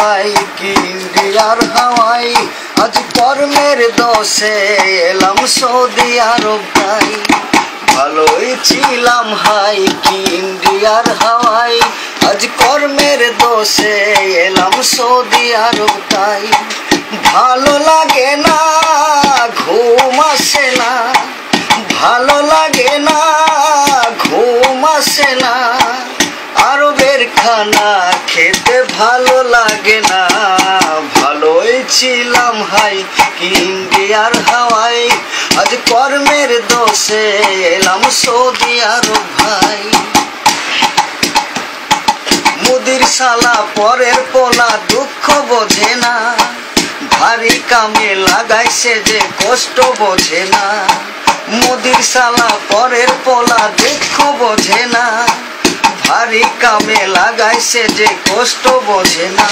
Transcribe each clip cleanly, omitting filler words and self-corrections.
ভাই কি ইন্ডিয়ার হাওয়াই, আজ কর্মের দোষে এলাম সৌদি আরব তাই। ভালোই ছিলাম হাই কি ইন্ডিয়ার হাওয়াই, আজ কর্মের দোষে এলাম সৌদি আরব তাই। ভালো লাগে না ঘুম আসে না, ভালো লাগে না ঘুম আসে না, আরবের খানা খেতে ভালো লাগে না। ভালোই ছিলাম হাই কি ইন্ডিয়ার হাওয়াই, আজ কর্মের দোষে এলাম সৌদি আরব ভাই। মুদির শালা পরের পোলা দুঃখ বোঝে না, ভারী কামে লাগাইছে যে কষ্ট বোঝে না। মুদির শালা পরের পোলা দুঃখ বোঝে না, ভারী কামে লাগাইছে যে কষ্ট বোঝে না।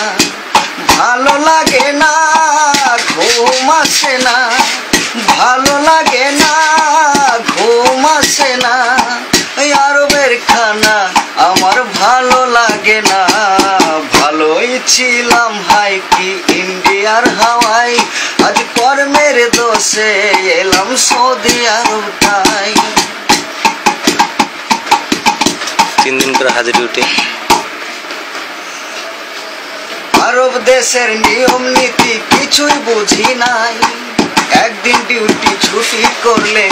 ভালো লাগে না ঘুম আসে না, ভালো লাগে না ঘুম আসে না, আরবের খানা আমার ভালো লাগে না। ভালোই ছিলাম হাই কি ইন্ডিয়ার হাওয়াই, আজ কর্মের দোষে এলাম সৌদি আরব তাই। 3 দিন করে হাজিরি উঠে। আরব দেশের নিয়ম নীতি কিছুই বুঝি নাই, একদিন ডিউটি ছুটি করলে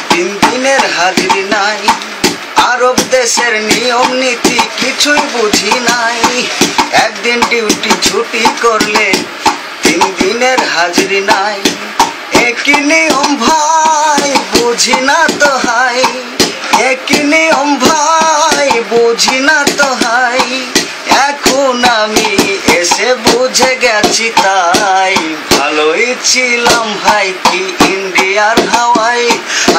3 দিনের হাজিরি নাই। আরব দেশের নিয়ম নীতি কিছুই বুঝি নাই, একদিন ডিউটি ছুটি করলে 3 দিনের হাজিরি নাই। একই নিয়ম ভাই বুঝি না তো হাই, একই নিয়ম ভাই বুঝি না তো হাই, এখন আমি এসে বুঝে গেছি তাই। ভালোই ছিলাম হাই কি ইন্ডিয়ার হাওয়াই,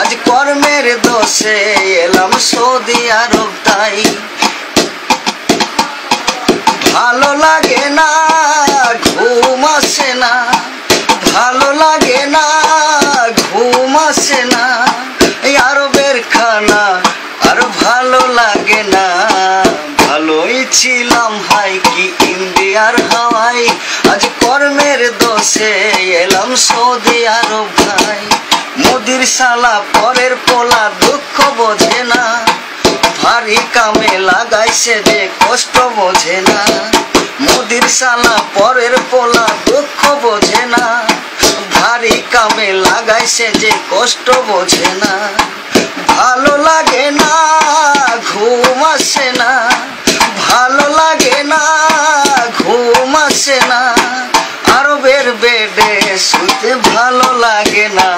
আজ কর্মের দোষে এলাম সৌদি আরব তাই। ভালো লাগে না ঘুম আসে না, ভালো লাগে না ঘুম আসে না, আরবের খানা আর ভালো লাগে না। ভালোই ছিলাম হাই কি ইন্ডিয়ার হাওয়াই, আজ কর্মের দোষে এলাম সৌদি আরব ভাই। মুদির শালা পরের পোলা দুঃখ বোঝে না, ভারী কামে লাগাইছে যে কষ্ট বোঝে না। মুদির শালা পরের পোলা দুঃখ বোঝে না, ভারী কামে লাগাইছে যে কষ্ট বোঝে না। ভালো লাগে না ঘুম আসে না, ভালো লাগে না ঘুম আসে না, আরবের বেডে শুতে ভালো লাগে না।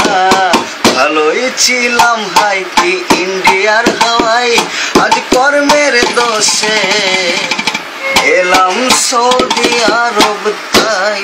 ভালোই ছিলাম হাই কি ইন্ডিয়ার হাওয়াই, আজ কর্মের দোষে এলাম সৌদি আরব তাই।